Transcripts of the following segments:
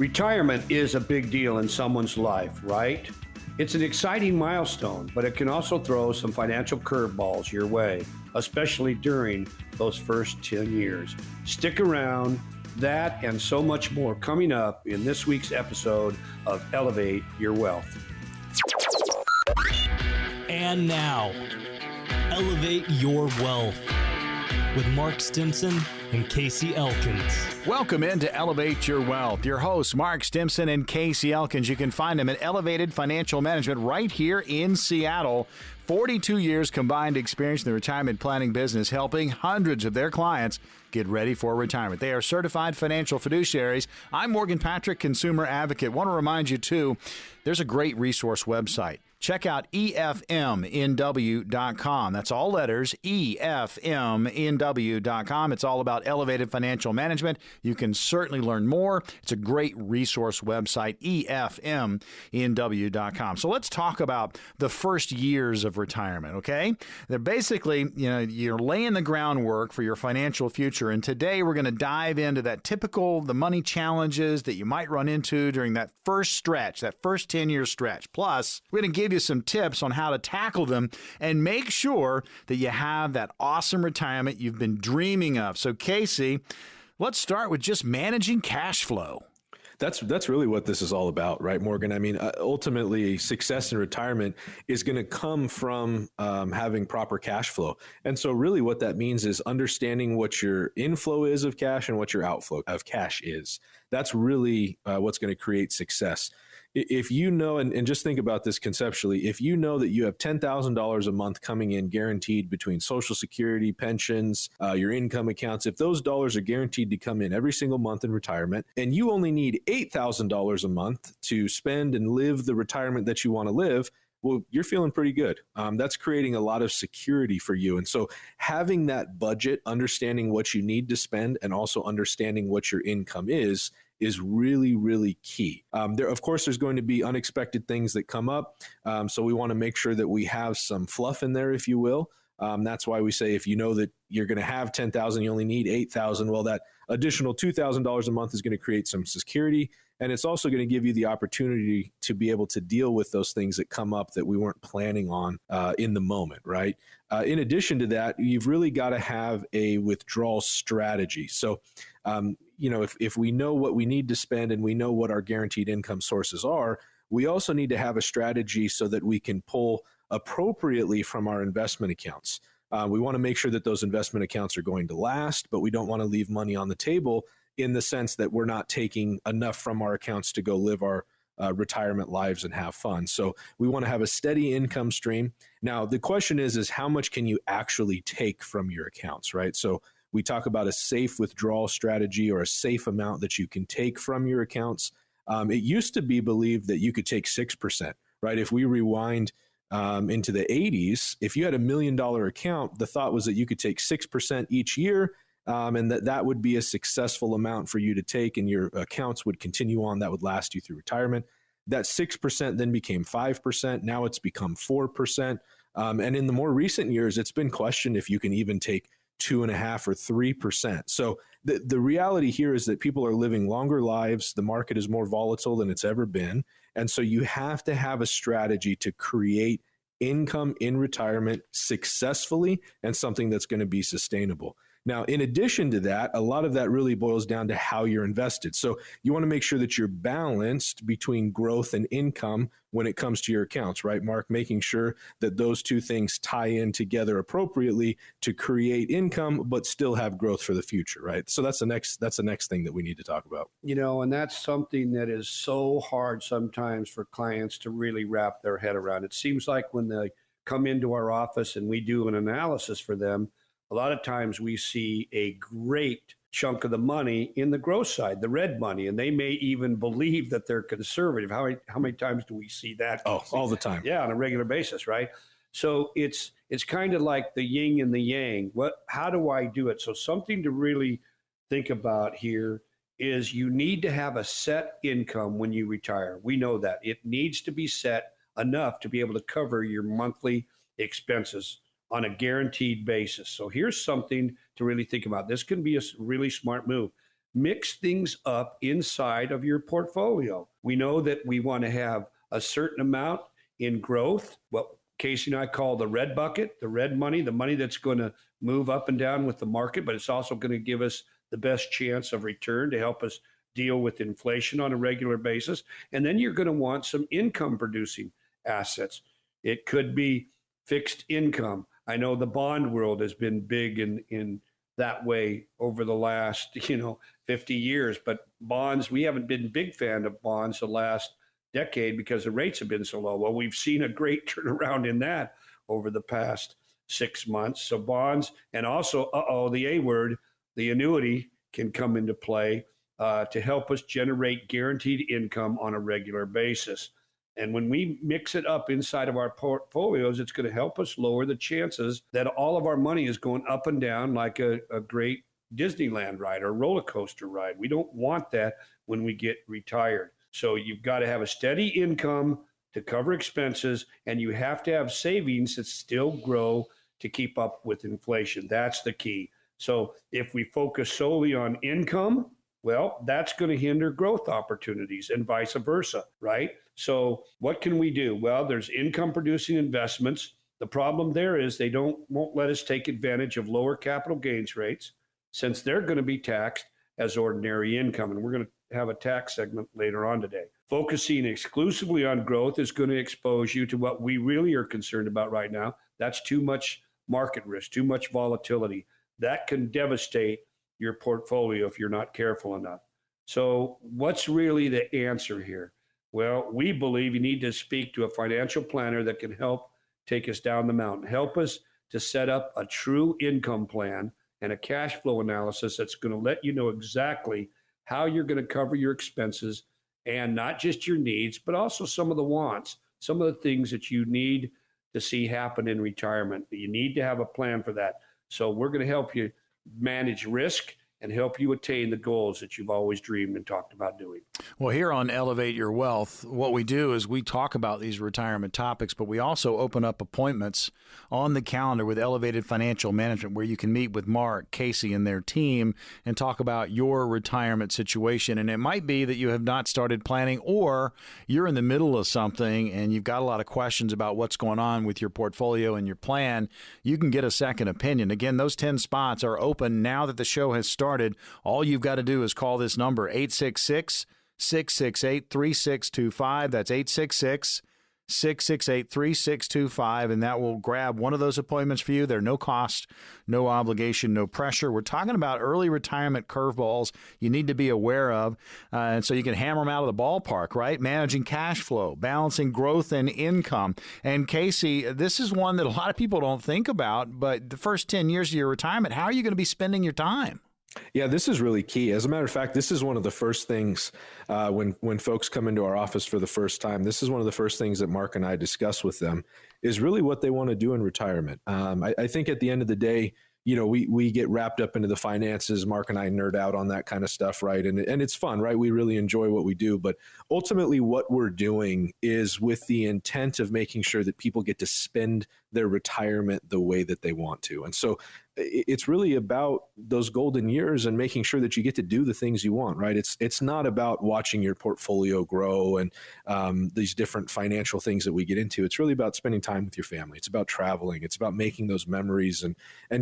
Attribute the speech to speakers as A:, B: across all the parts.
A: Retirement is a big deal in someone's life, right? It's an exciting milestone, but it can also throw some financial curveballs your way, especially during those first 10 years. Stick around, that and so much more coming up in this week's episode of Elevate Your Wealth.
B: And now, Elevate Your Wealth with Mark Stimson and Casey Elkins.
C: Welcome into Elevate Your Wealth. Your hosts, Mark Stimson and Casey Elkins. You can find them at Elevated Financial Management right here in Seattle. 42 years combined experience in the retirement planning business, helping hundreds of their clients get ready for retirement. They are certified financial fiduciaries. I'm Morgan Patrick, consumer advocate. Want to remind you, too, there's a great resource website. Check out EFMNW.com. That's all letters, EFMNW.com. It's all about elevated financial management. You can certainly learn more. It's a great resource website, EFMNW.com. So let's talk about the first years of retirement, okay? They're basically, you're laying the groundwork for your financial future. And today we're going to dive into the money challenges that you might run into during that first stretch, that first 10-year stretch. Plus, we're going to give you some tips on how to tackle them and make sure that you have that awesome retirement you've been dreaming of. So, Casey, let's start with just managing cash flow.
D: That's really what this is all about, right, Morgan? I mean, ultimately, success in retirement is going to come from having proper cash flow. And so really what that means is understanding what your inflow is of cash and what your outflow of cash is. That's really what's going to create success. If you know, and just think about this conceptually, if you know that you have $10,000 a month coming in guaranteed between Social Security, pensions, your income accounts, if those dollars are guaranteed to come in every single month in retirement, and you only need $8,000 a month to spend and live the retirement that you want to live, well, you're feeling pretty good. That's creating a lot of security for you. And so having that budget, understanding what you need to spend, and also understanding what your income is really, really key. Of course, there's going to be unexpected things that come up. So we want to make sure that we have some fluff in there, if you will. That's why we say if you know that you're going to have $10,000, you only need $8,000. Well, that additional $2,000 a month is going to create some security. And it's also going to give you the opportunity to be able to deal with those things that come up that we weren't planning on in the moment, right? In addition to that, you've really got to have a withdrawal strategy. So, if we know what we need to spend and we know what our guaranteed income sources are, we also need to have a strategy so that we can pull appropriately from our investment accounts. We want to make sure that those investment accounts are going to last, but we don't want to leave money on the table in the sense that we're not taking enough from our accounts to go live our retirement lives and have fun. So we want to have a steady income stream. Now, the question is how much can you actually take from your accounts, right? So we talk about a safe withdrawal strategy or a safe amount that you can take from your accounts. It used to be believed that you could take 6%, right? If we rewind into the 80s, if you had $1 million account, the thought was that you could take 6% each year, and that would be a successful amount for you to take, and your accounts would continue on. That would last you through retirement. That 6% then became 5%. Now it's become 4%. And in the more recent years, it's been questioned if you can even take 2.5% or 3%. So the reality here is that people are living longer lives. The market is more volatile than it's ever been. And so you have to have a strategy to create income in retirement successfully and something that's going to be sustainable. Now, in addition to that, a lot of that really boils down to how you're invested. So you want to make sure that you're balanced between growth and income when it comes to your accounts, right, Mark? Making sure that those two things tie in together appropriately to create income, but still have growth for the future, right? So that's the next thing that we need to talk about.
A: And that's something that is so hard sometimes for clients to really wrap their head around. It seems like when they come into our office and we do an analysis for them, a lot of times we see a great chunk of the money in the growth side, the red money, and they may even believe that they're conservative. How many times do we see that?
D: Oh, all the time.
A: Yeah, on a regular basis, right? So it's kind of like the yin and the yang. How do I do it? So something to really think about here is you need to have a set income when you retire. We know that. It needs to be set enough to be able to cover your monthly expenses on a guaranteed basis. So here's something to really think about. This can be a really smart move. mix things up inside of your portfolio. We know that we want to have a certain amount in growth, what Casey and I call the red bucket, the red money, the money that's going to move up and down with the market, but it's also going to give us the best chance of return to help us deal with inflation on a regular basis. And then you're going to want some income producing assets. It could be fixed income. I know the bond world has been big in that way over the last 50 years, but bonds, we haven't been a big fan of bonds the last decade because the rates have been so low. Well, we've seen a great turnaround in that over the past 6 months. So bonds, and also the A word, the annuity can come into play to help us generate guaranteed income on a regular basis. And when we mix it up inside of our portfolios, it's going to help us lower the chances that all of our money is going up and down like a great Disneyland ride or roller coaster ride. We don't want that when we get retired. So you've got to have a steady income to cover expenses, and you have to have savings that still grow to keep up with inflation. That's the key. So if we focus solely on income, well, that's going to hinder growth opportunities and vice versa, right? So what can we do? Well, there's income producing investments. The problem there is they won't let us take advantage of lower capital gains rates since they're going to be taxed as ordinary income. And we're going to have a tax segment later on today. Focusing exclusively on growth is going to expose you to what we really are concerned about right now. That's too much market risk, too much volatility. That can devastate your portfolio if you're not careful enough. So what's really the answer here? Well, we believe you need to speak to a financial planner that can help take us down the mountain, help us to set up a true income plan and a cash flow analysis that's going to let you know exactly how you're going to cover your expenses and not just your needs, but also some of the wants, some of the things that you need to see happen in retirement. You need to have a plan for that. So we're going to help you manage risk and help you attain the goals that you've always dreamed and talked about doing.
C: Well, here on Elevate Your Wealth, what we do is we talk about these retirement topics, but we also open up appointments on the calendar with Elevated Financial Management where you can meet with Mark, Casey, and their team and talk about your retirement situation. And it might be that you have not started planning or you're in the middle of something and you've got a lot of questions about what's going on with your portfolio and your plan. You can get a second opinion. Again, those 10 spots are open now that the show has started. All you've got to do is call this number, 866-668-3625. That's 866-668-3625, and that will grab one of those appointments for you. They're no cost, no obligation, no pressure. We're talking about early retirement curveballs you need to be aware of, and so you can hammer them out of the ballpark, right? Managing cash flow, balancing growth and income. And Casey, this is one that a lot of people don't think about, but the first 10 years of your retirement, how are you going to be spending your time?
D: Yeah, this is really key. As a matter of fact, this is one of the first things when folks come into our office for the first time. This is one of the first things that Mark and I discuss with them is really what they want to do in retirement. I think at the end of the day, we get wrapped up into the finances. Mark and I nerd out on that kind of stuff, right? And it's fun, right? We really enjoy what we do. But ultimately, what we're doing is with the intent of making sure that people get to spend their retirement the way that they want to. And so it's really about those golden years and making sure that you get to do the things you want, right? It's not about watching your portfolio grow and these different financial things that we get into. It's really about spending time with your family. It's about traveling. It's about making those memories and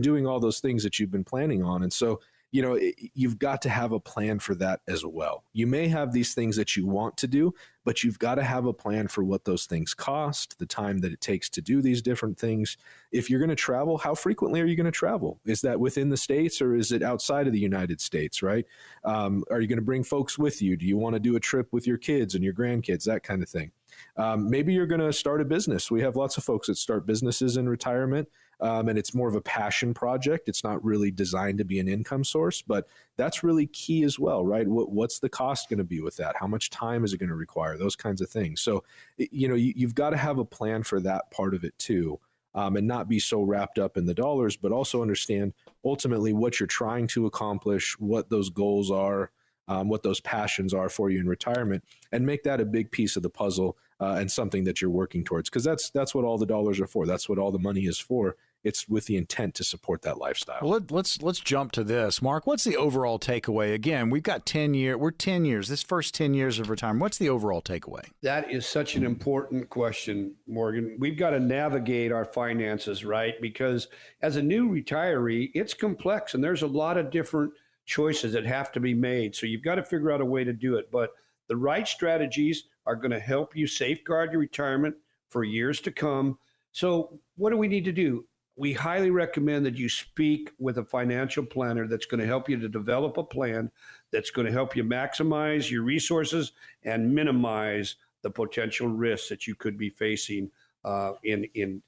D: doing all those things that you've been planning on. And so, you've got to have a plan for that as well. You may have these things that you want to do, but you've got to have a plan for what those things cost, the time that it takes to do these different things. If you're going to travel, how frequently are you going to travel? Is that within the States or is it outside of the United States, right? Are you going to bring folks with you? Do you want to do a trip with your kids and your grandkids, that kind of thing? Maybe you're going to start a business. We have lots of folks that start businesses in retirement. And it's more of a passion project. It's not really designed to be an income source, but that's really key as well, right? What's the cost going to be with that? How much time is it going to require? Those kinds of things. So, you've got to have a plan for that part of it too, and not be so wrapped up in the dollars, but also understand ultimately what you're trying to accomplish, what those goals are, what those passions are for you in retirement, and make that a big piece of the puzzle and something that you're working towards. Because that's what all the dollars are for. That's what all the money is for, it's with the intent to support that lifestyle.
C: Well, let's jump to this. Mark, what's the overall takeaway? Again, we've got 10 years, this first 10 years of retirement. What's the overall takeaway?
A: That is such an important question, Morgan. We've got to navigate our finances, right? Because as a new retiree, it's complex and there's a lot of different choices that have to be made. So you've got to figure out a way to do it. But the right strategies are going to help you safeguard your retirement for years to come. So what do we need to do? We highly recommend that you speak with a financial planner that's going to help you to develop a plan that's going to help you maximize your resources and minimize the potential risks that you could be facing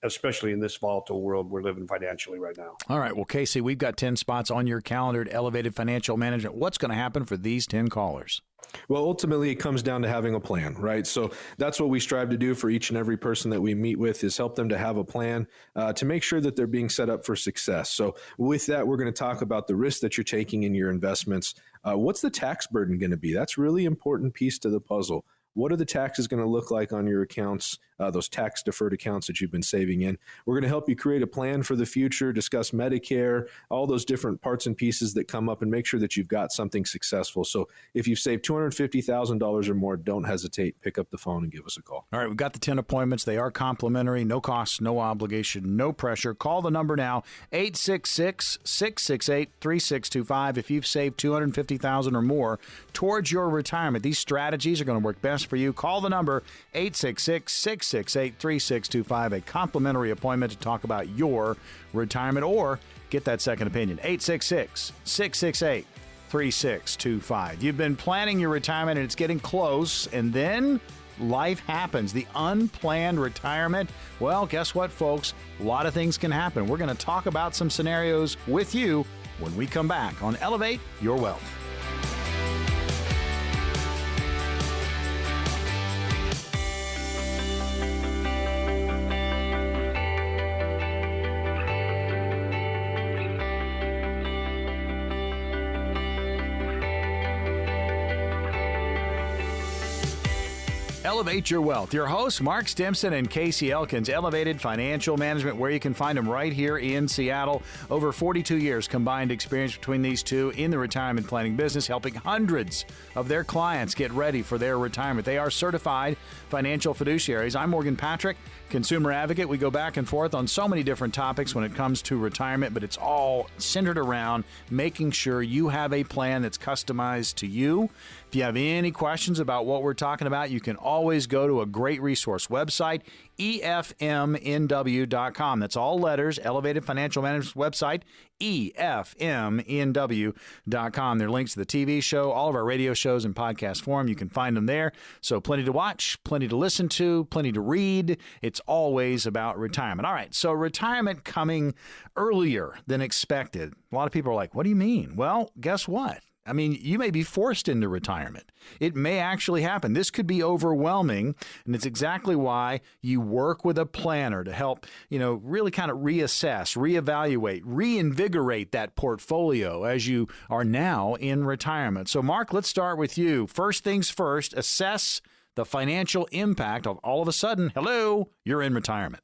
A: especially in this volatile world we're living financially right now.
C: All right. Well, Casey, we've got 10 spots on your calendar at Elevated Financial Management. What's going to happen for these 10 callers?
D: Well, ultimately, it comes down to having a plan, right? So that's what we strive to do for each and every person that we meet with is help them to have a plan to make sure that they're being set up for success. So with that, we're going to talk about the risk that you're taking in your investments. What's the tax burden going to be? That's a really important piece to the puzzle. What are the taxes going to look like on your accounts, those tax deferred accounts that you've been saving in? We're going to help you create a plan for the future, discuss Medicare, all those different parts and pieces that come up and make sure that you've got something successful. So if you've saved $250,000 or more, don't hesitate. Pick up the phone and give us a call.
C: All right. We've got the 10 appointments. They are complimentary, no cost, no obligation, no pressure. Call the number now, 866-668-3625. If you've saved $250,000 or more towards your retirement, these strategies are going to work best for you. Call the number 866-668-3625, a complimentary appointment to talk about your retirement or get that second opinion. 866-668-3625. You've been planning your retirement and it's getting close, and then life happens. The unplanned retirement. Well, guess what, folks? A lot of things can happen. We're going to talk about some scenarios with you when we come back on Elevate Your Wealth. Elevate Your Wealth. Your hosts, Mark Stimson and Casey Elkins, Elevated Financial Management, where you can find them right here in Seattle. Over 42 years combined experience between these two in the retirement planning business, helping hundreds of their clients get ready for their retirement. They are certified financial fiduciaries. I'm Morgan Patrick, consumer advocate. We go back and forth on so many different topics when it comes to retirement, but it's all centered around making sure you have a plan that's customized to you. If you have any questions about what we're talking about, you can always go to a great resource website, EFMNW.com. That's all letters, Elevated Financial Management website, EFMNW.com. There are links to the TV show, all of our radio shows in podcast form. You can find them there. So plenty to watch, plenty to listen to, plenty to read. It's always about retirement. All right, so retirement coming earlier than expected. A lot of people are like, what do you mean? Well, guess what? I mean, you may be forced into retirement. It may actually happen. This could be overwhelming, and it's exactly why you work with a planner to help, really kind of reassess, reevaluate, reinvigorate that portfolio as you are now in retirement. So, Mark, let's start with you. First things first, assess the financial impact of all of a sudden, hello, you're in retirement.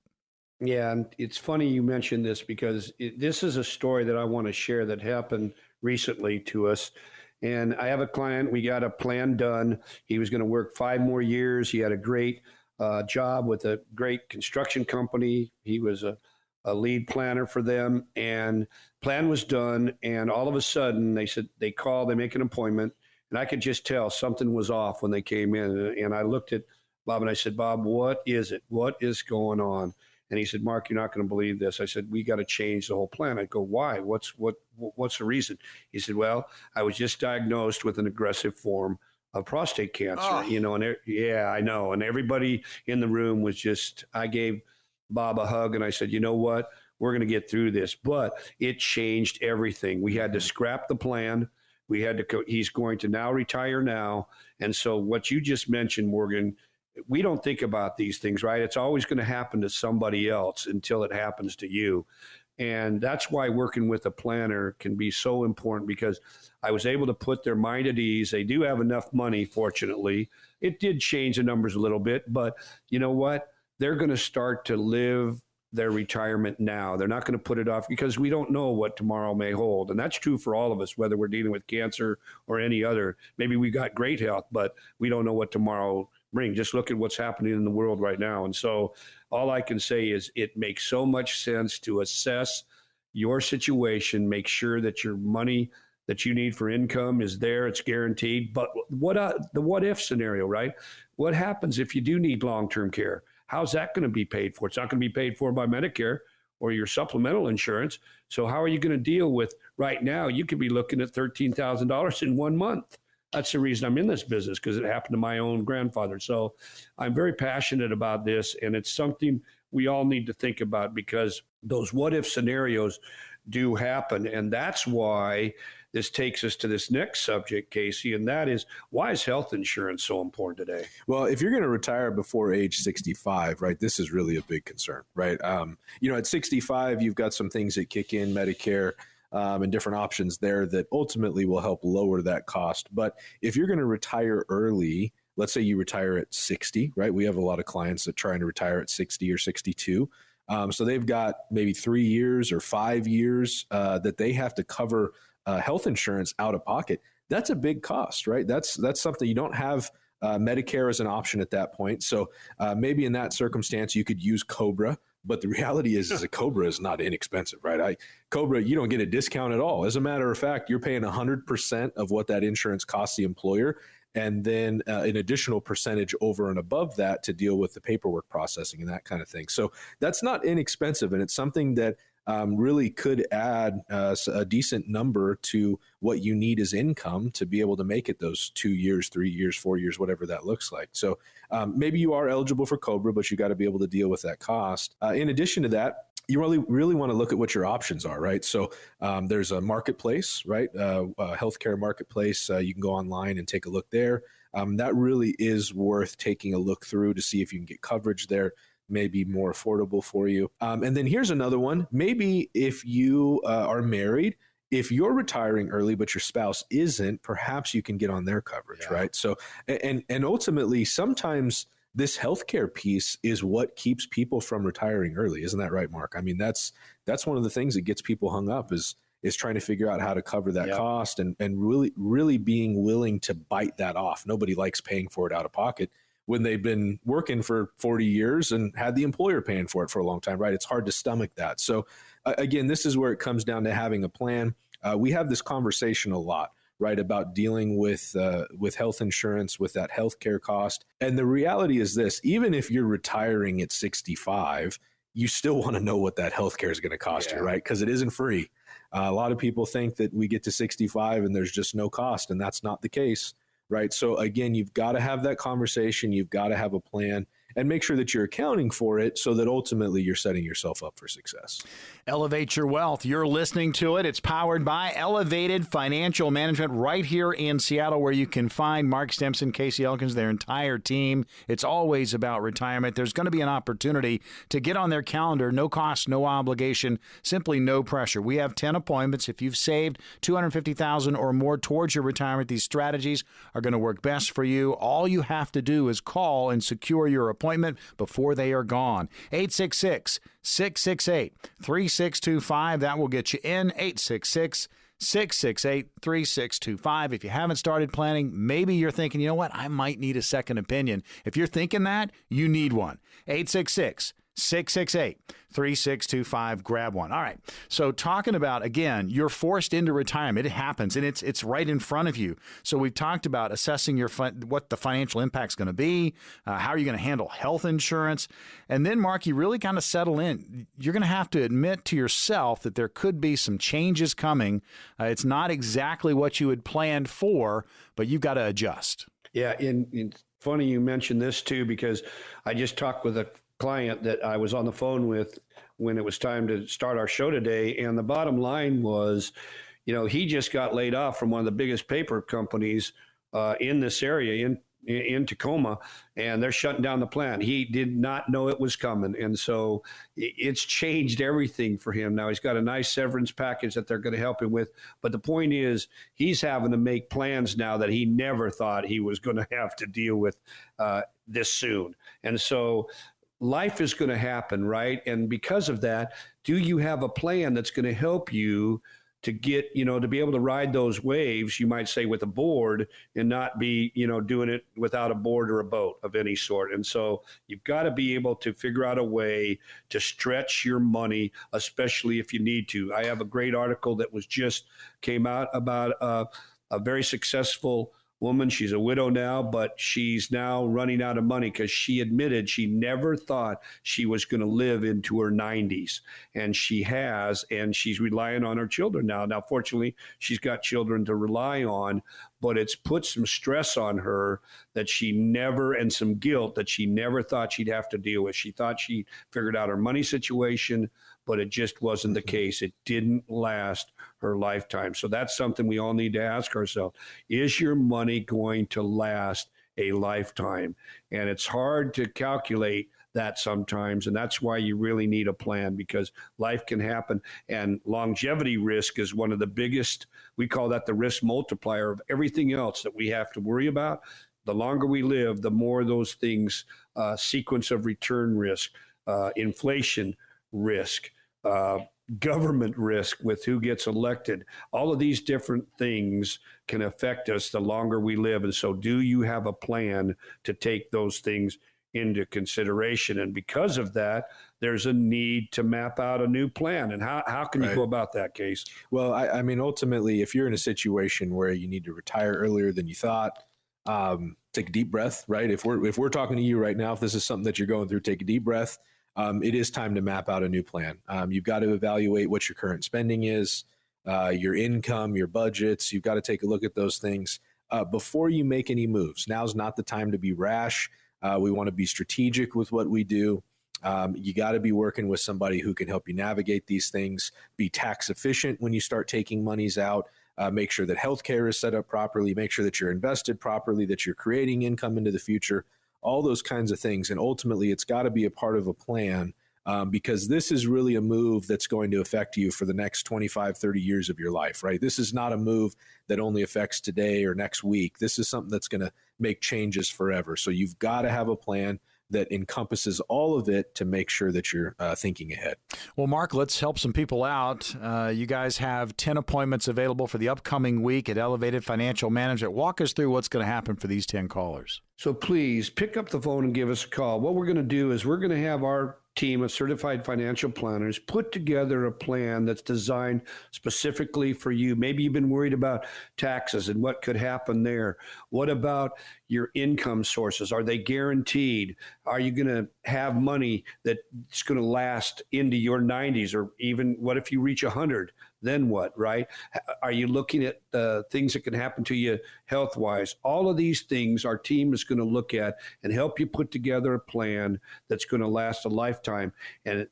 A: Yeah, and it's funny you mentioned this because this is a story that I want to share that happened recently to us. And I have a client, we got a plan done. He was going to work 5 more years. He had a great job with a great construction company. He was a lead planner for them, and plan was done. And all of a sudden they said, they called, they make an appointment. And I could just tell something was off when they came in. And I looked at Bob and I said, Bob, what is it? What is going on? And he said, Mark, you're not going to believe this. I said, we got to change the whole plan. I go, why? What's the reason? He said, well, I was just diagnosed with an aggressive form of prostate cancer.
C: Oh.
A: Yeah, I know. And everybody in the room was just, I gave Bob a hug and I said, you know what? We're going to get through this. But it changed everything. We had to scrap the plan. He's going to now retire now. And so what you just mentioned, Morgan, we don't think about these things, right? It's always going to happen to somebody else until it happens to you. And that's why working with a planner can be so important, because I was able to put their mind at ease. They do have enough money, fortunately. It did change the numbers a little bit, but you know what? They're going to start to live their retirement now. They're not going to put it off because we don't know what tomorrow may hold. And that's true for all of us, whether we're dealing with cancer or any other. Maybe we got great health, but we don't know what tomorrow brings. Just look at what's happening in the world right now. And so all I can say is it makes so much sense to assess your situation, make sure that your money that you need for income is there, it's guaranteed. But the what if scenario, right? What happens if you do need long-term care? How's that going to be paid for? It's not going to be paid for by Medicare or your supplemental insurance. So how are you going to deal with right now? You could be looking at $13,000 in 1 month. That's the reason I'm in this business, because it happened to my own grandfather. So I'm very passionate about this, and it's something we all need to think about, because those what if scenarios do happen. And that's why this takes us to this next subject, Casey, and that is, why is health insurance so important today?
D: Well, if you're going to retire before age 65, right, this is really a big concern, right? At 65, you've got some things that kick in, Medicare, and different options there that ultimately will help lower that cost. But if you're going to retire early, let's say you retire at 60, right? We have a lot of clients that trying to retire at 60 or 62. So they've got maybe 3 years or 5 years that they have to cover health insurance out of pocket. That's a big cost, right? That's something you don't have. Medicare as an option at that point. So maybe in that circumstance, you could use COBRA. But the reality is a COBRA is not inexpensive, right? COBRA, you don't get a discount at all. As a matter of fact, you're paying 100% of what that insurance costs the employer, and then an additional percentage over and above that to deal with the paperwork processing and that kind of thing. So that's not inexpensive, and it's something that really could add a decent number to what you need as income to be able to make it those 2 years, 3 years, 4 years, whatever that looks like. So maybe you are eligible for COBRA, but you got to be able to deal with that cost. In addition to that, you really want to look at what your options are, right? So there's a marketplace, right? A healthcare marketplace. You can go online and take a look there. That really is worth taking a look through to see if you can get coverage there, maybe more affordable for you. And then here's another one. Maybe if you are married, if you're retiring early, but your spouse isn't, perhaps you can get on their coverage, right? So, and ultimately, sometimes this healthcare piece is what keeps people from retiring early. Isn't that right, Mark? I mean, that's one of the things that gets people hung up is trying to figure out how to cover that cost and really being willing to bite that off. Nobody likes paying for it out of pocket when they've been working for 40 years and had the employer paying for it for a long time, right? It's hard to stomach that. So again, this is where it comes down to having a plan. We have this conversation a lot, right, about dealing with health insurance, with that healthcare cost. And the reality is this: even if you're retiring at 65, you still want to know what that healthcare is going to cost you, right? Because it isn't free. A lot of people think that we get to 65 and there's just no cost, and that's not the case, right? So again, you've got to have that conversation. You've got to have a plan and make sure that you're accounting for it so that ultimately you're setting yourself up for success.
C: Elevate Your Wealth. You're listening to it. It's powered by Elevated Financial Management right here in Seattle, where you can find Mark Stimson, Casey Elkins, their entire team. It's always about retirement. There's going to be an opportunity to get on their calendar. No cost, no obligation, simply no pressure. We have 10 appointments. If you've saved $250,000 or more towards your retirement, these strategies are going to work best for you. All you have to do is call and secure your appointment before they are gone. 866-668-3625. That will get you in. 866-668-3625. If you haven't started planning, maybe you're thinking, you know what, I might need a second opinion. If you're thinking that, you need one. 866-668-3625. Grab one. All right. So talking about, again, you're forced into retirement. It happens, and it's right in front of you. So we've talked about assessing what the financial impact's going to be, how are you going to handle health insurance, and then, Mark, you really kind of settle in. You're going to have to admit to yourself that there could be some changes coming. It's not exactly what you had planned for, but you've got to adjust.
A: Yeah, and funny you mentioned this too, because I just talked with a client that I was on the phone with when it was time to start our show today. And the bottom line was, he just got laid off from one of the biggest paper companies in this area in Tacoma, and they're shutting down the plant. He did not know it was coming. And so it's changed everything for him. Now he's got a nice severance package that they're going to help him with. But the point is, he's having to make plans now that he never thought he was going to have to deal with this soon. And so life is going to happen, right? And because of that, do you have a plan that's going to help you to get, to be able to ride those waves, you might say, with a board and not be, doing it without a board or a boat of any sort. And so you've got to be able to figure out a way to stretch your money, especially if you need to. I have a great article that came out about a very successful woman. She's a widow now, but she's now running out of money because she admitted she never thought she was going to live into her 90s. And she has, and she's relying on her children now. Now, fortunately, she's got children to rely on, but it's put some stress on her that and some guilt that she never thought she'd have to deal with. She thought she figured out her money situation, but it just wasn't the case. It didn't last her lifetime. So that's something we all need to ask ourselves. Is your money going to last a lifetime? And it's hard to calculate that sometimes. And that's why you really need a plan, because life can happen. And longevity risk is one of the biggest, we call that the risk multiplier of everything else that we have to worry about. The longer we live, the more those things, sequence of return risk, inflation risk, government risk with who gets elected. All of these different things can affect us the longer we live. And so do you have a plan to take those things into consideration? And because of that, there's a need to map out a new plan. And how can you go about that, Case?
D: Well, I mean, ultimately, if you're in a situation where you need to retire earlier than you thought, take a deep breath, right? If we're talking to you right now, if this is something that you're going through, take a deep breath. It is time to map out a new plan. You've got to evaluate what your current spending is, your income, your budgets. You've got to take a look at those things before you make any moves. Now's not the time to be rash. We want to be strategic with what we do. You got to be working with somebody who can help you navigate these things, be tax efficient when you start taking monies out, make sure that healthcare is set up properly, make sure that you're invested properly, that you're creating income into the future. All those kinds of things. And ultimately, it's got to be a part of a plan because this is really a move that's going to affect you for the next 25, 30 years of your life, right? This is not a move that only affects today or next week. This is something that's going to make changes forever. So you've got to have a plan that encompasses all of it to make sure that you're thinking ahead.
C: Well, Mark, let's help some people out. You guys have 10 appointments available for the upcoming week at Elevated Financial Management. Walk us through what's going to happen for these 10 callers.
A: So please pick up the phone and give us a call. What we're going to do is we're going to have our team of certified financial planners put together a plan that's designed specifically for you. Maybe you've been worried about taxes and what could happen there. What about your income sources? Are they guaranteed? Are you going to have money that's going to last into your 90s? Or even what if you reach 100? Then what, right? Are you looking at things that can happen to you health-wise? All of these things our team is going to look at and help you put together a plan that's going to last a lifetime. And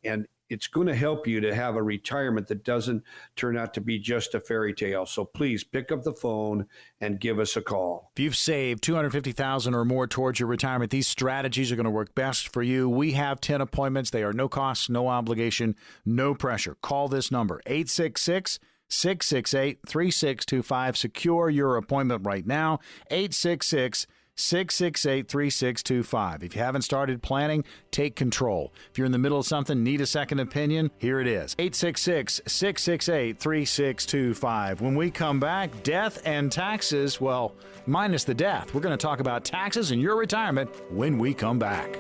A: it's going to help you to have a retirement that doesn't turn out to be just a fairy tale. So please pick up the phone and give us a call.
C: If you've saved $250,000 or more towards your retirement, these strategies are going to work best for you. We have 10 appointments. They are no cost, no obligation, no pressure. Call this number, 866-668-3625. Secure your appointment right now, 866-668-3625. If you haven't started planning, take control. If you're in the middle of something, need a second opinion, here it is. 866-668-3625. When we come back, death and taxes, well, minus the death. We're going to talk about taxes and your retirement when we come back.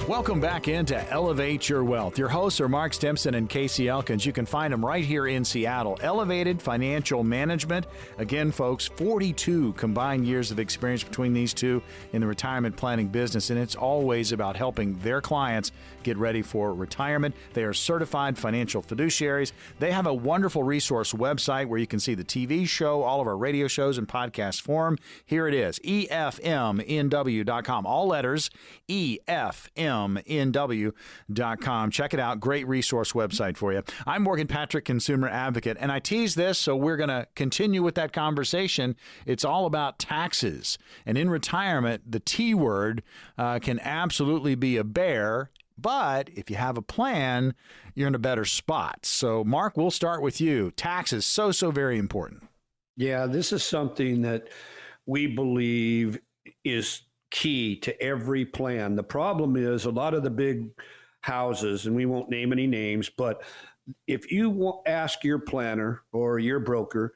C: Welcome back into Elevate Your Wealth. Your hosts are Mark Stimson and Casey Elkins. You can find them right here in Seattle. Elevated Financial Management. Again, folks, 42 combined years of experience between these two in the retirement planning business, and it's always about helping their clients get ready for retirement. They are certified financial fiduciaries. They have a wonderful resource website where you can see the TV show, all of our radio shows in podcast form. Here it is, EFMNW.com. All letters, EFMNW.com. Check it out. Great resource website for you. I'm Morgan Patrick, consumer advocate, and I tease this, so we're going to continue with that conversation. It's all about taxes. And in retirement, the T word can absolutely be a bear, But if you have a plan, you're in a better spot. So, Mark, we'll start with you. Taxes, so very important.
A: Yeah, this is something that we believe is key to every plan. The problem is a lot of the big houses, and we won't name any names, but if you ask your planner or your broker,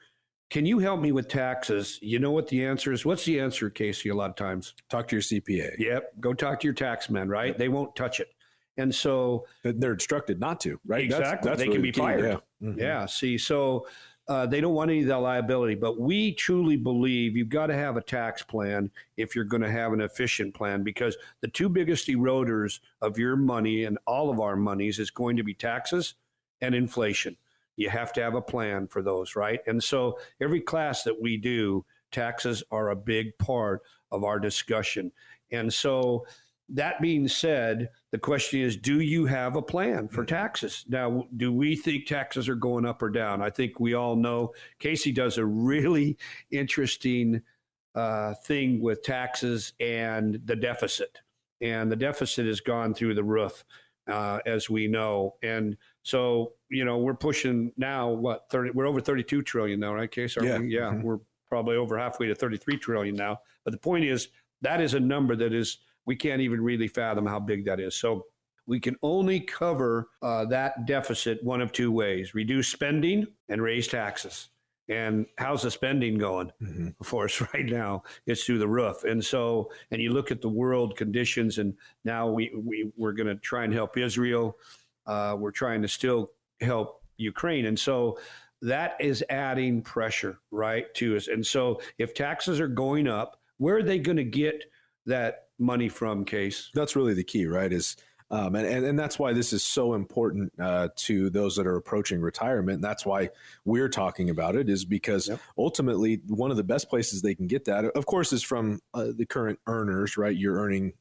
A: can you help me with taxes? You know what the answer is? What's the answer, Casey, a lot of times?
D: Talk to your CPA.
A: Yep. Go talk to your tax man, right? Yep. They won't touch it. And so
D: they're instructed not to, right?
A: Exactly. That's they really can be fired. Yeah. Mm-hmm. Yeah. See, so they don't want any of that liability, but we truly believe you've got to have a tax plan if you're going to have an efficient plan, because the two biggest eroders of your money and all of our monies is going to be taxes and inflation. You have to have a plan for those, right? And so every class that we do, taxes are a big part of our discussion. And so that being said, the question is, do you have a plan for taxes? Now, do we think taxes are going up or down? I think we all know Casey does a really interesting thing with taxes and the deficit. And the deficit has gone through the roof, as we know. And so, we're pushing now, we're over 32 trillion now, right, Casey?
D: Yeah.
A: Mm-hmm. We're probably over halfway to 33 trillion now. But the point is, that is a number that is, we can't even really fathom how big that is. So we can only cover that deficit one of two ways: reduce spending and raise taxes. And how's the spending going for us right now? It's through the roof. And so, and you look at the world conditions, and now we're going to try and help Israel. We're trying to still help Ukraine. And so that is adding pressure, right, to us. And so if taxes are going up, where are they going to get that money from, Case?
D: That's really the key, right? And that's why this is so important to those that are approaching retirement. And that's why we're talking about it, is because ultimately one of the best places they can get that, of course, is from the current earners, right? You're earning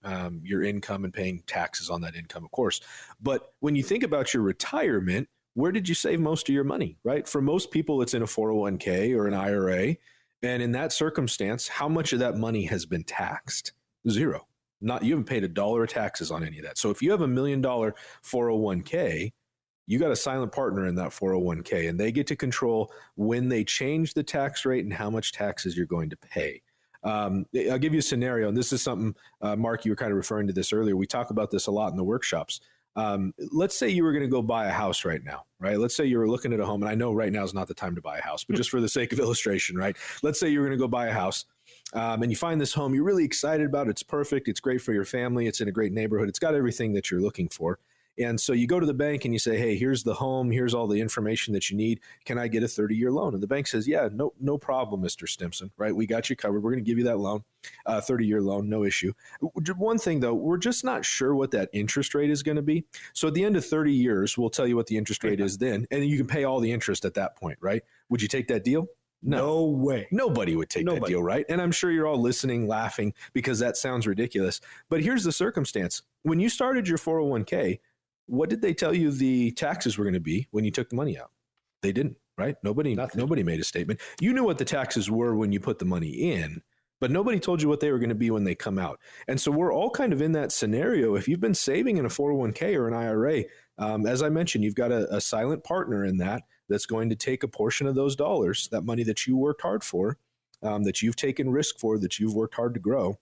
D: your income and paying taxes on that income, of course. But when you think about your retirement, where did you save most of your money, right? For most people, it's in a 401k or an IRA. And in that circumstance, how much of that money has been taxed? Zero. You haven't paid $1 of taxes on any of that. So if you have $1 million 401k, you got a silent partner in that 401k, and they get to control when they change the tax rate and how much taxes you're going to pay. I'll give you a scenario, and this is something, Mark, you were kind of referring to this earlier. We talk about this a lot in the workshops. Let's say you were going to go buy a house right now, right? Let's say you were looking at a home, and I know right now is not the time to buy a house, but just for the sake of illustration, right? Let's say you're going to go buy a house. And you find this home you're really excited about. It's perfect. It's great for your family. It's in a great neighborhood. It's got everything that you're looking for. And so you go to the bank and you say, hey, here's the home. Here's all the information that you need. Can I get a 30-year loan? And the bank says, yeah, no problem, Mr. Stimson, right? We got you covered. We're going to give you that loan, 30-year loan, no issue. One thing, though, we're just not sure what that interest rate is going to be. So at the end of 30 years, we'll tell you what the interest rate is then, and you can pay all the interest at that point, right? Would you take that deal?
A: No way.
D: Nobody would take that deal, right? And I'm sure you're all listening, laughing, because that sounds ridiculous. But here's the circumstance. When you started your 401k, what did they tell you the taxes were going to be when you took the money out? They didn't, right? Nobody made a statement. You knew what the taxes were when you put the money in, but nobody told you what they were going to be when they come out. And so we're all kind of in that scenario. If you've been saving in a 401k or an IRA, as I mentioned, you've got a silent partner in that's going to take a portion of those dollars, that money that you worked hard for, that you've taken risk for, that you've worked hard to grow.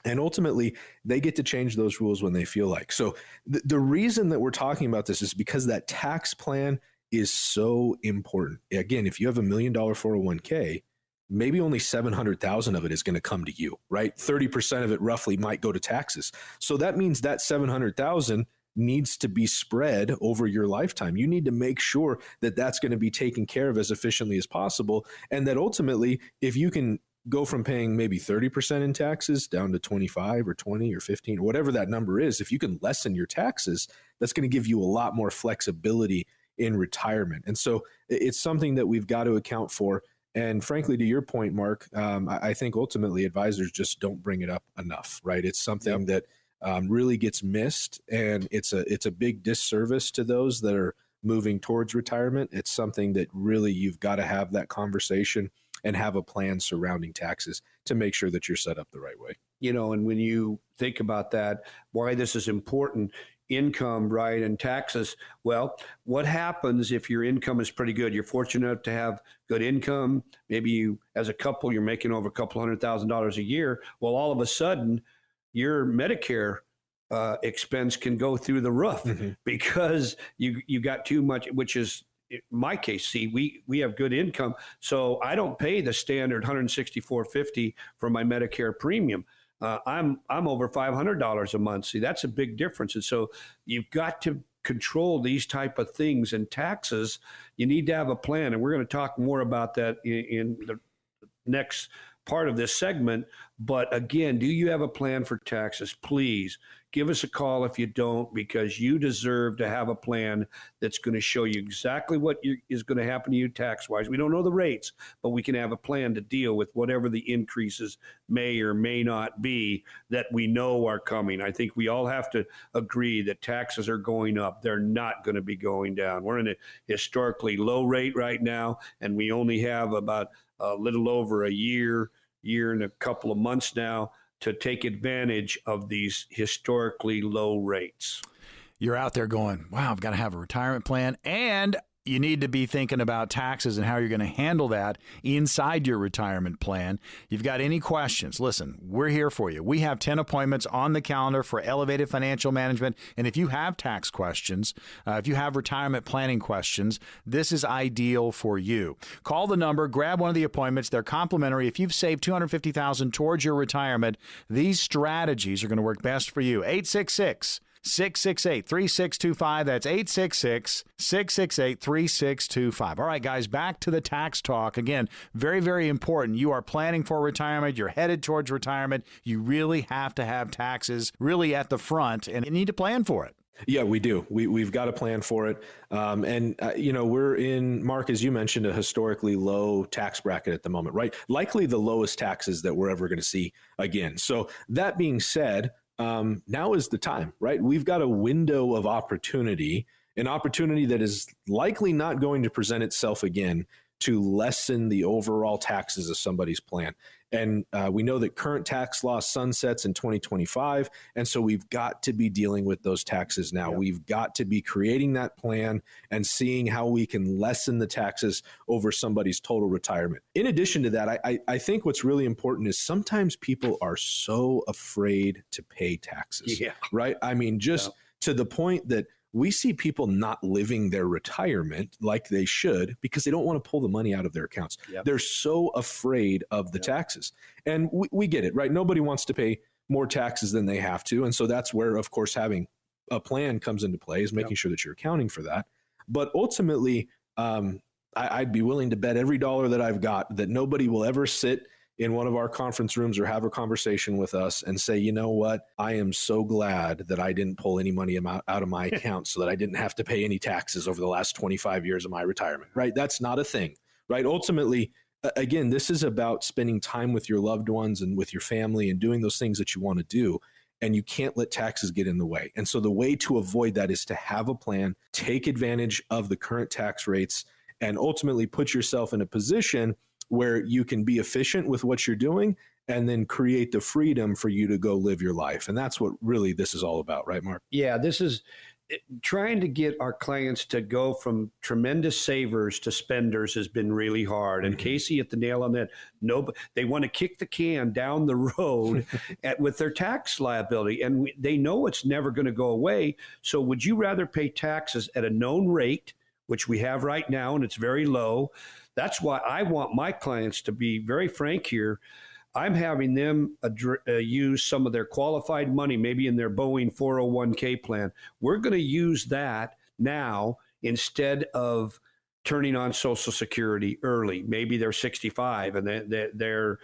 D: And ultimately, they get to change those rules when they feel like. So the reason that we're talking about this is because that tax plan is so important. Again, if you have $1 million 401k, maybe only 700,000 of it is going to come to you, right? 30% of it roughly might go to taxes. So that means that 700,000 needs to be spread over your lifetime. You need to make sure that that's going to be taken care of as efficiently as possible. And that ultimately, if you can go from paying maybe 30% in taxes down to 25 or 20 or 15, or whatever that number is, if you can lessen your taxes, that's going to give you a lot more flexibility in retirement. And so it's something that we've got to account for. And frankly, to your point, Mark, I think ultimately advisors just don't bring it up enough, right? It's something that really gets missed, and it's a big disservice to those that are moving towards retirement. It's something that really you've got to have that conversation and have a plan surrounding taxes to make sure that you're set up the right way.
A: And when you think about that, why this is important, income, right, and taxes. Well, what happens if your income is pretty good? You're fortunate enough to have good income. Maybe you, as a couple, you're making over a couple $100,000 a year. Well, all of a sudden, your Medicare expense can go through the roof because you got too much, which is in my case. See, we have good income, so I don't pay the standard $164.50 for my Medicare premium. I'm over $500 a month. See, that's a big difference. And so you've got to control these type of things, and taxes. You need to have a plan, and we're going to talk more about that in the next part of this segment. But again, do you have a plan for taxes? Please give us a call if you don't, because you deserve to have a plan that's going to show you exactly what is going to happen to you tax-wise. We don't know the rates, but we can have a plan to deal with whatever the increases may or may not be that we know are coming. I think we all have to agree that taxes are going up. They're not going to be going down. We're in a historically low rate right now, and we only have about a little over a year and a couple of months now to take advantage of these historically low rates.
C: You're out there going, wow, I've got to have a retirement plan, and you need to be thinking about taxes and how you're going to handle that inside your retirement plan. You've got any questions, listen, we're here for you. We have 10 appointments on the calendar for Elevated Financial Management. And if you have tax questions, if you have retirement planning questions, this is ideal for you. Call the number, grab one of the appointments. They're complimentary. If you've saved $250,000 towards your retirement, these strategies are going to work best for you. 866-668-3625. That's 866-668-3625. All right, guys, back to the tax talk. Again, very, very important. You are planning for retirement. You're headed towards retirement. You really have to have taxes really at the front, and you need to plan for it.
D: Yeah, we do. We've got a plan for it. We're in, Mark, as you mentioned, a historically low tax bracket at the moment, right? Likely the lowest taxes that we're ever going to see again. So that being said, now is the time, right? We've got a window of opportunity, an opportunity that is likely not going to present itself again to lessen the overall taxes of somebody's plan. And we know that current tax law sunsets in 2025. And so we've got to be dealing with those taxes now. Yep. We've got to be creating that plan and seeing how we can lessen the taxes over somebody's total retirement. In addition to that, I think what's really important is sometimes people are so afraid to pay taxes, right? I mean, just to the point that we see people not living their retirement like they should because they don't want to pull the money out of their accounts. Yep. They're so afraid of the taxes. And we get it, right? Nobody wants to pay more taxes than they have to. And so that's where, of course, having a plan comes into play, is making sure that you're accounting for that. But ultimately, I'd be willing to bet every dollar that I've got that nobody will ever sit in one of our conference rooms or have a conversation with us and say, you know what, I am so glad that I didn't pull any money out of my account so that I didn't have to pay any taxes over the last 25 years of my retirement, right? That's not a thing, right? Ultimately, again, this is about spending time with your loved ones and with your family and doing those things that you want to do. And you can't let taxes get in the way. And so the way to avoid that is to have a plan, take advantage of the current tax rates, and ultimately put yourself in a position where you can be efficient with what you're doing and then create the freedom for you to go live your life. And that's what really this is all about, right, Mark?
A: Yeah, this is trying to get our clients to go from tremendous savers to spenders has been really hard. And Casey hit the nail on that. They want to kick the can down the road with their tax liability. And they know it's never going to go away. So would you rather pay taxes at a known rate, which we have right now, and it's very low? That's why I want my clients to be very frank here. I'm having them use some of their qualified money, maybe in their Boeing 401k plan. We're going to use that now instead of turning on Social Security early. Maybe they're 65 and their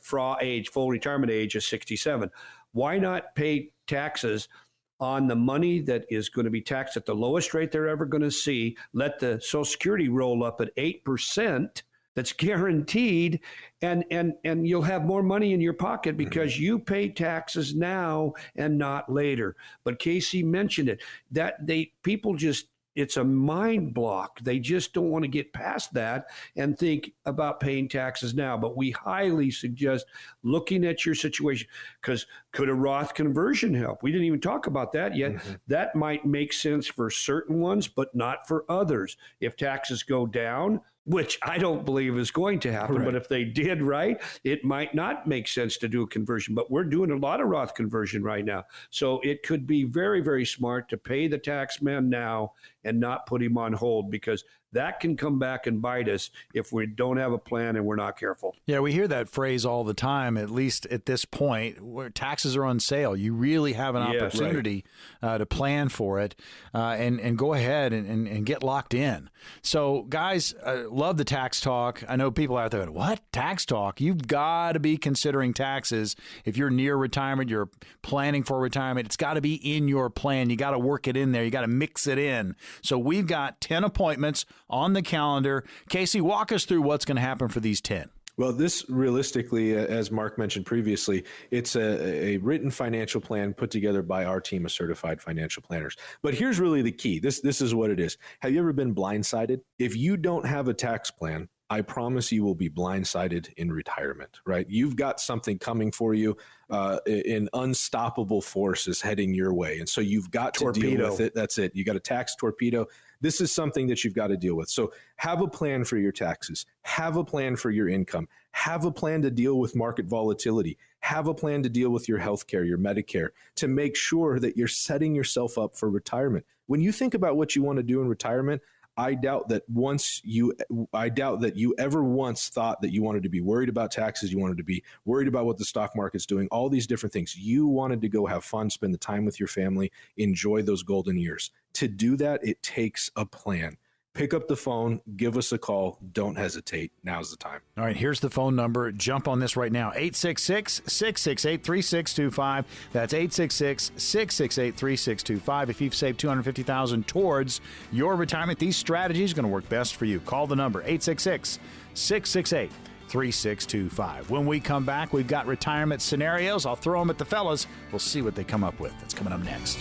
A: FRA age, full retirement age, is 67. Why not pay taxes on the money that is going to be taxed at the lowest rate they're ever going to see? Let the Social Security roll up at 8%. That's guaranteed, and you'll have more money in your pocket because you pay taxes now and not later. But Casey mentioned it, that people just it's a mind block. They just don't want to get past that and think about paying taxes now. But we highly suggest looking at your situation, because could a Roth conversion help? We didn't even talk about that yet. Mm-hmm. That might make sense for certain ones, but not for others. If taxes go down, which I don't believe is going to happen, right. But if they did, right, it might not make sense to do a conversion. But we're doing a lot of Roth conversion right now. So it could be very, very smart to pay the tax man now and not put him on hold, because that can come back and bite us if we don't have a plan and we're not careful.
C: Yeah, we hear that phrase all the time, at least at this point, where taxes are on sale. You really have an opportunity to plan for it and go ahead and get locked in. So, guys, love the tax talk. I know people out there going, what? Tax talk? You've got to be considering taxes. If you're near retirement, you're planning for retirement, it's got to be in your plan. You got to work it in there. You got to mix it in. So we've got 10 appointments on the calendar. Casey, walk us through what's going to happen for these 10.
D: Well, this realistically, as Mark mentioned previously, it's a written financial plan put together by our team of certified financial planners. But here's really the key. This is what it is. Have you ever been blindsided? If you don't have a tax plan, I promise you will be blindsided in retirement, right? You've got something coming for you. An unstoppable force is heading your way. And so you've got to deal with it. That's it. You got a tax torpedo. This is something that you've got to deal with. So have a plan for your taxes. Have a plan for your income. Have a plan to deal with market volatility. Have a plan to deal with your healthcare, your Medicare, to make sure that you're setting yourself up for retirement. When you think about what you want to do in retirement, I doubt that you ever once thought that you wanted to be worried about taxes. You wanted to be worried about what the stock market's doing, all these different things. You wanted to go have fun, spend the time with your family, enjoy those golden years. To do that, it takes a plan. Pick up the phone, give us a call. Don't hesitate. Now's the time.
C: All right, here's the phone number. Jump on this right now. 866-668-3625. That's 866-668-3625. If you've saved $250,000 towards your retirement, these strategies are going to work best for you. Call the number, 866-668-3625. When we come back, we've got retirement scenarios. I'll throw them at the fellas. We'll see what they come up with. That's coming up next.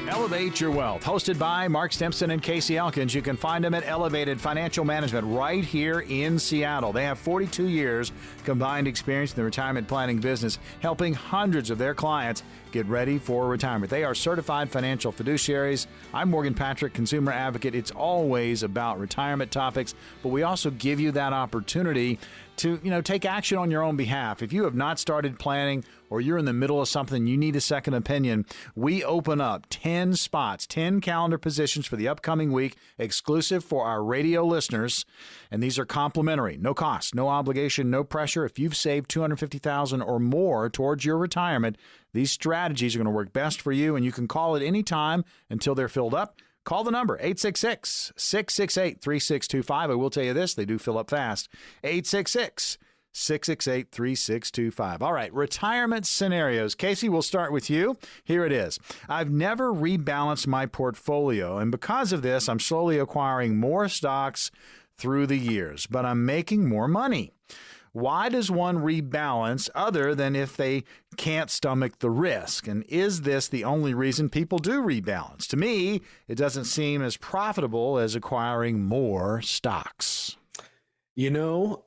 C: Elevate Your Wealth, hosted by Mark Stimson and Casey Elkins. You can find them at Elevated Financial Management right here in Seattle. They have 42 years combined experience in the retirement planning business, helping hundreds of their clients get ready for retirement. They are certified financial fiduciaries. I'm Morgan Patrick, consumer advocate. It's always about retirement topics, but we also give you that opportunity to, take action on your own behalf. If you have not started planning or you're in the middle of something, you need a second opinion, we open up 10 spots, 10 calendar positions for the upcoming week, exclusive for our radio listeners. And these are complimentary, no cost, no obligation, no pressure. If you've saved $250,000 or more towards your retirement, these strategies are going to work best for you, and you can call at any time until they're filled up. Call the number, 866-668-3625. I will tell you this, they do fill up fast. 866-668-3625. All right, retirement scenarios. Casey, we'll start with you. Here it is. I've never rebalanced my portfolio, and because of this, I'm slowly acquiring more stocks through the years, but I'm making more money. Why does one rebalance other than if they can't stomach the risk? And is this the only reason people do rebalance? To me, it doesn't seem as profitable as acquiring more stocks.
D: Well,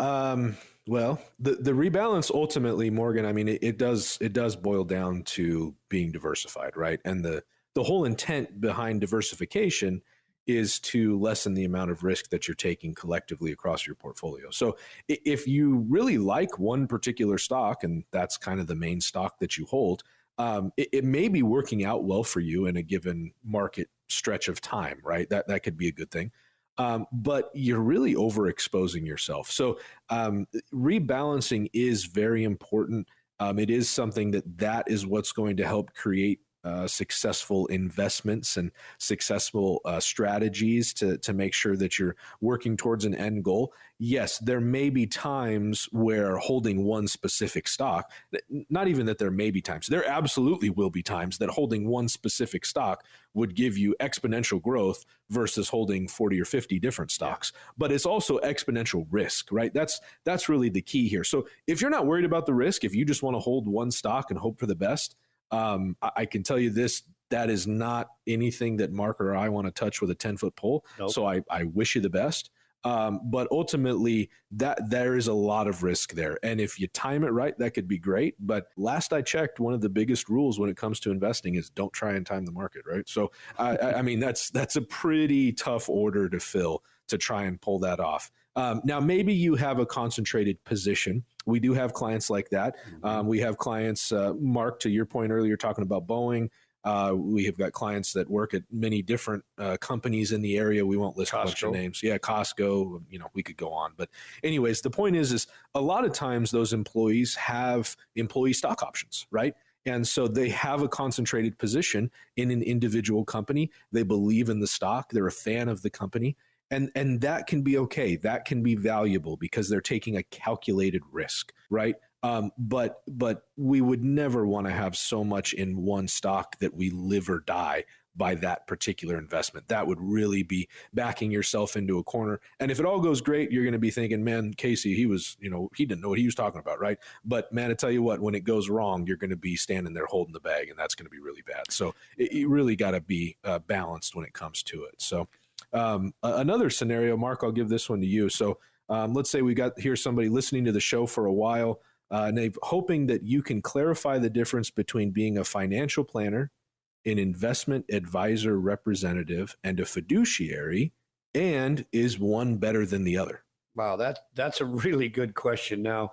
D: the rebalance ultimately, Morgan, I mean, it does boil down to being diversified, right? And the whole intent behind diversification is to lessen the amount of risk that you're taking collectively across your portfolio. So if you really like one particular stock, and that's kind of the main stock that you hold, it may be working out well for you in a given market stretch of time, right? That could be a good thing. But you're really overexposing yourself. So rebalancing is very important. It is something that is what's going to help create successful investments and successful strategies to make sure that you're working towards an end goal. Yes, there may be times where holding one specific stock, not even that there may be times, there absolutely will be times that holding one specific stock would give you exponential growth versus holding 40 or 50 different stocks. But it's also exponential risk, right? That's really the key here. So if you're not worried about the risk, if you just want to hold one stock and hope for the best, I can tell you this, that is not anything that Mark or I want to touch with a 10-foot pole. Nope. So I wish you the best. But ultimately, that there is a lot of risk there. And if you time it right, that could be great. But last I checked, one of the biggest rules when it comes to investing is don't try and time the market, right? So, I mean, that's a pretty tough order to fill to try and pull that off. Now, maybe you have a concentrated position. We do have clients like that. We have clients, Mark, to your point earlier, talking about Boeing. We have got clients that work at many different companies in the area. We won't list Costco. A bunch of names. Yeah, Costco, we could go on. But anyways, the point is a lot of times those employees have employee stock options, right? And so they have a concentrated position in an individual company. They believe in the stock. They're a fan of the company. And that can be okay. That can be valuable because they're taking a calculated risk, right? But we would never want to have so much in one stock that we live or die by that particular investment. That would really be backing yourself into a corner. And if it all goes great, you're going to be thinking, man, Casey, he didn't know what he was talking about, right? But man, I tell you what, when it goes wrong, you're going to be standing there holding the bag, and that's going to be really bad. So you really got to be balanced when it comes to it. So another scenario, Mark, I'll give this one to you. So let's say we got here somebody listening to the show for a while, and they're hoping that you can clarify the difference between being a financial planner, an investment advisor representative, and a fiduciary, and is one better than the other?
A: Wow, that's a really good question. Now,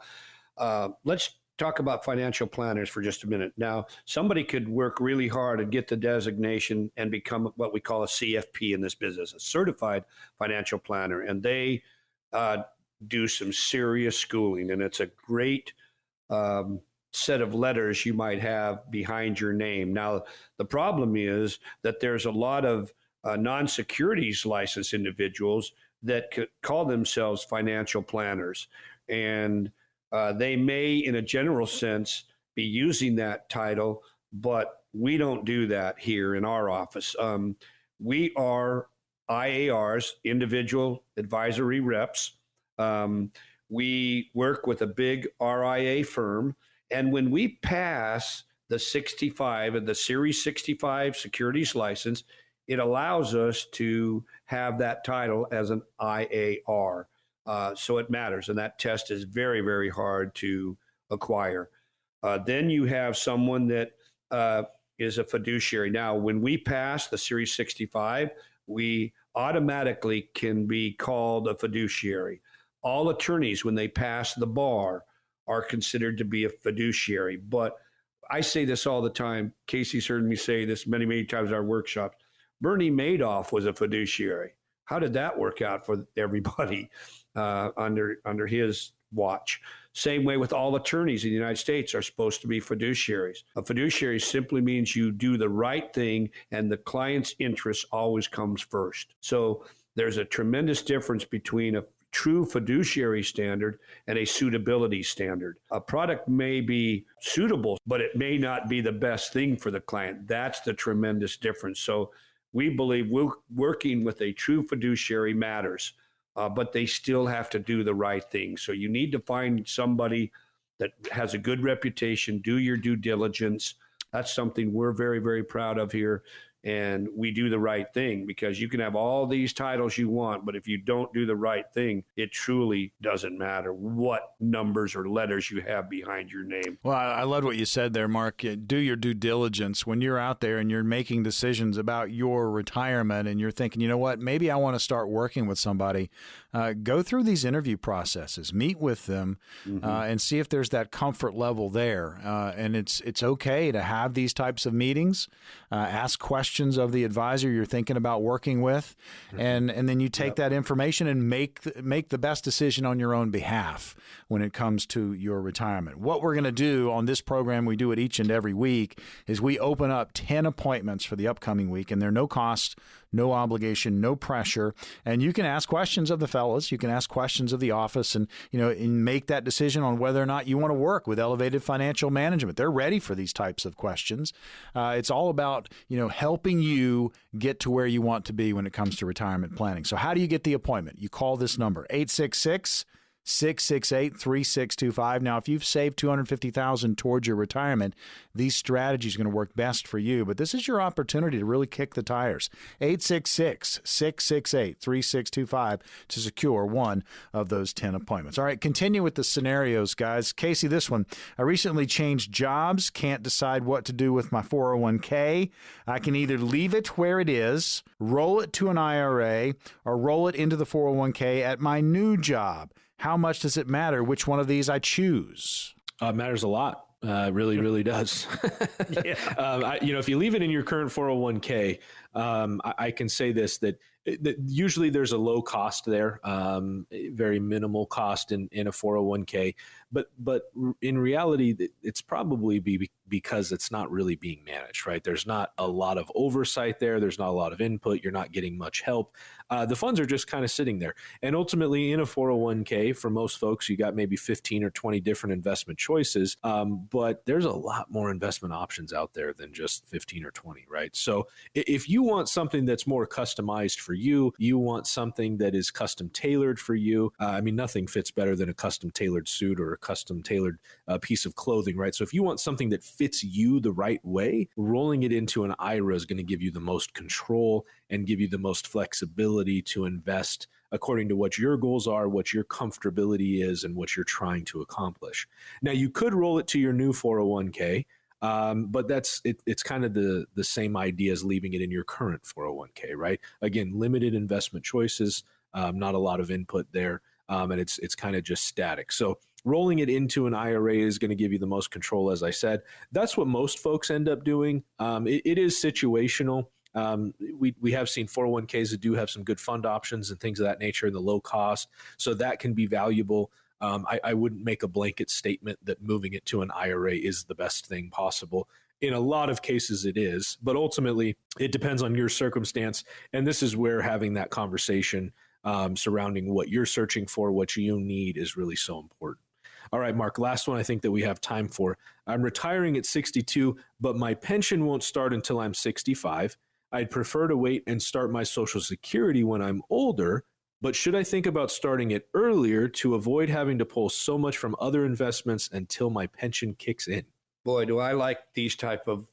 A: let's talk about financial planners for just a minute. Now, somebody could work really hard and get the designation and become what we call a CFP in this business, a certified financial planner, and they do some serious schooling, and it's a great set of letters you might have behind your name. Now, the problem is that there's a lot of non-securities licensed individuals that could call themselves financial planners, and they may, in a general sense, be using that title, but we don't do that here in our office. We are IARs, individual advisory reps. We work with a big RIA firm. And when we pass the 65 and the Series 65 securities license, it allows us to have that title as an IAR. So it matters. And that test is very, very hard to acquire. Then you have someone that is a fiduciary. Now, when we pass the Series 65, we automatically can be called a fiduciary. All attorneys, when they pass the bar, are considered to be a fiduciary. But I say this all the time. Casey's heard me say this many, many times in our workshops. Bernie Madoff was a fiduciary. How did that work out for everybody under his watch? Same way with all attorneys in the United States are supposed to be fiduciaries. A fiduciary simply means you do the right thing and the client's interest always comes first. So there's a tremendous difference between a true fiduciary standard and a suitability standard. A product may be suitable, but it may not be the best thing for the client. That's the tremendous difference. So we believe working with a true fiduciary matters, but they still have to do the right thing. So you need to find somebody that has a good reputation, do your due diligence. That's something we're very, very proud of here. And we do the right thing, because you can have all these titles you want, but if you don't do the right thing, it truly doesn't matter what numbers or letters you have behind your name.
C: Well, I love what you said there, Mark. Do your due diligence. When you're out there and you're making decisions about your retirement and you're thinking, you know what, maybe I want to start working with somebody, go through these interview processes, meet with them, and see if there's that comfort level there. And it's okay to have these types of meetings, ask questions questions of the advisor you're thinking about working with, and then you take that information and make the best decision on your own behalf when it comes to your retirement. What we're going to do on this program, we do it each and every week, is we open up 10 appointments for the upcoming week, and they're no cost, no obligation, no pressure. And you can ask questions of the fellows. You can ask questions of the office and make that decision on whether or not you want to work with Elevated Financial Management. They're ready for these types of questions. It's all about, helping you get to where you want to be when it comes to retirement planning. So how do you get the appointment? You call this number, 866-668-3625. Now, if you've saved $250,000 towards your retirement, these strategies are going to work best for you. But this is your opportunity to really kick the tires. 866-668-3625 to secure one of those 10 appointments. All right, continue with the scenarios, guys. Casey, this one. I recently changed jobs, can't decide what to do with my 401k. I can either leave it where it is, roll it to an IRA, or roll it into the 401k at my new job. How much does it matter which one of these I choose?
D: It matters a lot. Really, really does. If you leave it in your current 401k, I can say this, that usually there's a low cost there, very minimal cost in a 401k. But in reality, it's probably because it's not really being managed, right? There's not a lot of oversight there. There's not a lot of input. You're not getting much help. The funds are just kind of sitting there. And ultimately, in a 401k, for most folks, you got maybe 15 or 20 different investment choices. But there's a lot more investment options out there than just 15 or 20, right? So if you want something that's more customized for you, you want something that is custom tailored for you. Nothing fits better than a custom tailored suit or a custom tailored piece of clothing, right? So if you want something that fits you the right way, rolling it into an IRA is going to give you the most control and give you the most flexibility to invest according to what your goals are, what your comfortability is, and what you're trying to accomplish. Now, you could roll it to your new 401k, but it's kind of the same idea as leaving it in your current 401k, right? Again, limited investment choices, not a lot of input there, and it's kind of just static. So rolling it into an IRA is going to give you the most control, as I said. That's what most folks end up doing. It is situational. We have seen 401ks that do have some good fund options and things of that nature in the low cost. So that can be valuable. I wouldn't make a blanket statement that moving it to an IRA is the best thing possible. In a lot of cases it is, but ultimately it depends on your circumstance. And this is where having that conversation surrounding what you're searching for, what you need, is really so important. All right, Mark, last one I think that we have time for. I'm retiring at 62, but my pension won't start until I'm 65. I'd prefer to wait and start my Social Security when I'm older, but should I think about starting it earlier to avoid having to pull so much from other investments until my pension kicks in?
A: Boy, do I like these type of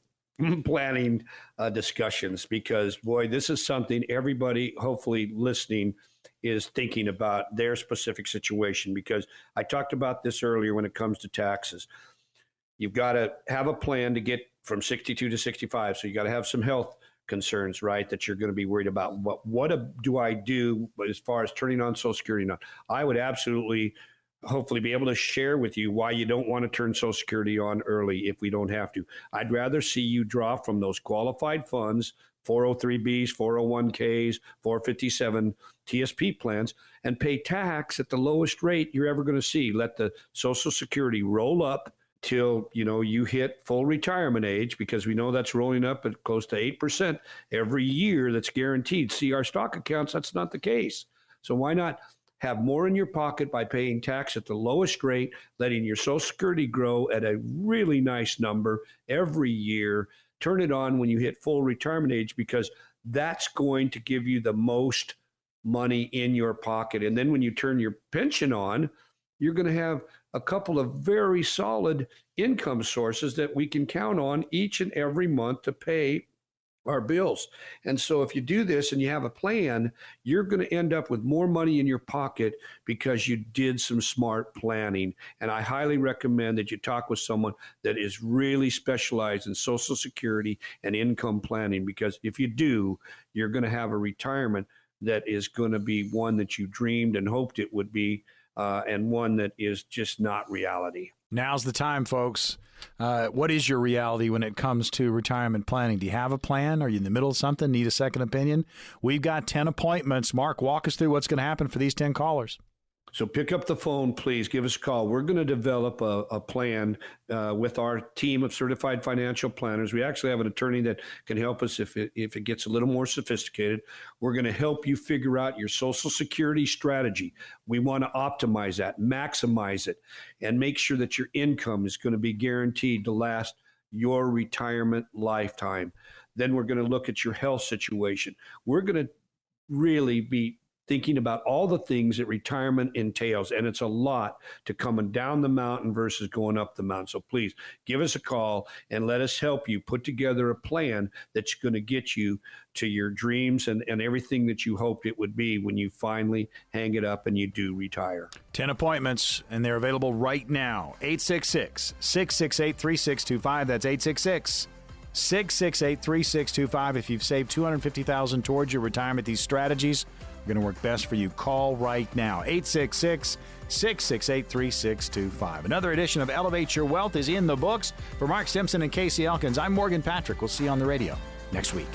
A: planning discussions, because, boy, this is something everybody hopefully listening is thinking about their specific situation, because I talked about this earlier when it comes to taxes. You've got to have a plan to get from 62 to 65. So you got to have some health concerns, right, that you're going to be worried about. What do I do as far as turning on Social Security? Now, I would absolutely hopefully be able to share with you why you don't want to turn Social Security on early if we don't have to. I'd rather see you draw from those qualified funds, 403Bs, 401Ks, 457 TSP plans, and pay tax at the lowest rate you're ever going to see. Let the Social Security roll up till you hit full retirement age, because we know that's rolling up at close to 8% every year. That's guaranteed. See, our stock accounts, that's not the case. So why not have more in your pocket by paying tax at the lowest rate, letting your Social Security grow at a really nice number every year? Turn it on when you hit full retirement age, because that's going to give you the most money in your pocket. And then when you turn your pension on, you're going to have a couple of very solid income sources that we can count on each and every month to pay our bills. And so if you do this and you have a plan, you're going to end up with more money in your pocket because you did some smart planning. And I highly recommend that you talk with someone that is really specialized in Social Security and income planning, because if you do, you're going to have a retirement that is going to be one that you dreamed and hoped it would be, and one that is just not reality.
C: Now's the time, folks. What is your reality when it comes to retirement planning? Do you have a plan? Are you in the middle of something? Need a second opinion? We've got 10 appointments. Mark, walk us through what's going to happen for these 10 callers.
A: So pick up the phone, please. Give us a call. We're going to develop a plan with our team of certified financial planners. We actually have an attorney that can help us if it gets a little more sophisticated. We're going to help you figure out your Social Security strategy. We want to optimize that, maximize it, and make sure that your income is going to be guaranteed to last your retirement lifetime. Then we're going to look at your health situation. We're going to really be thinking about all the things that retirement entails. And it's a lot to coming down the mountain versus going up the mountain. So please give us a call and let us help you put together a plan that's going to get you to your dreams and everything that you hoped it would be when you finally hang it up and you do retire.
C: 10 appointments, and they're available right now. 866-668-3625. That's 866-668-3625. If you've saved $250,000 towards your retirement, these strategies are going to work best for you. Call right now. 866-668-3625. Another edition of Elevate Your Wealth is in the books. For Mark Stimson and Casey Elkins, I'm Morgan Patrick. We'll see you on the radio next week.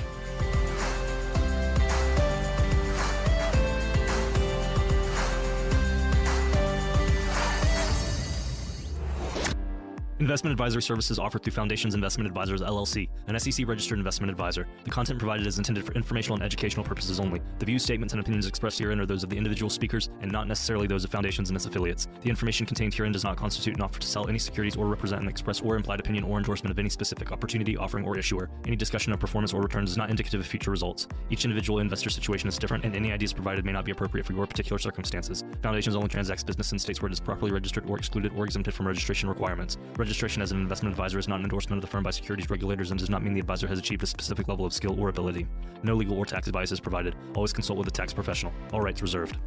B: Investment advisory services offered through Foundations Investment Advisors, LLC, an SEC-registered investment advisor. The content provided is intended for informational and educational purposes only. The views, statements, and opinions expressed herein are those of the individual speakers and not necessarily those of Foundations and its affiliates. The information contained herein does not constitute an offer to sell any securities or represent an express or implied opinion or endorsement of any specific opportunity, offering, or issuer. Any discussion of performance or returns is not indicative of future results. Each individual investor situation is different, and any ideas provided may not be appropriate for your particular circumstances. Foundations only transacts business in states where it is properly registered or excluded or exempted from registration requirements. Registration as an investment advisor is not an endorsement of the firm by securities regulators and does not mean the advisor has achieved a specific level of skill or ability. No legal or tax advice is provided. Always consult with a tax professional. All rights reserved.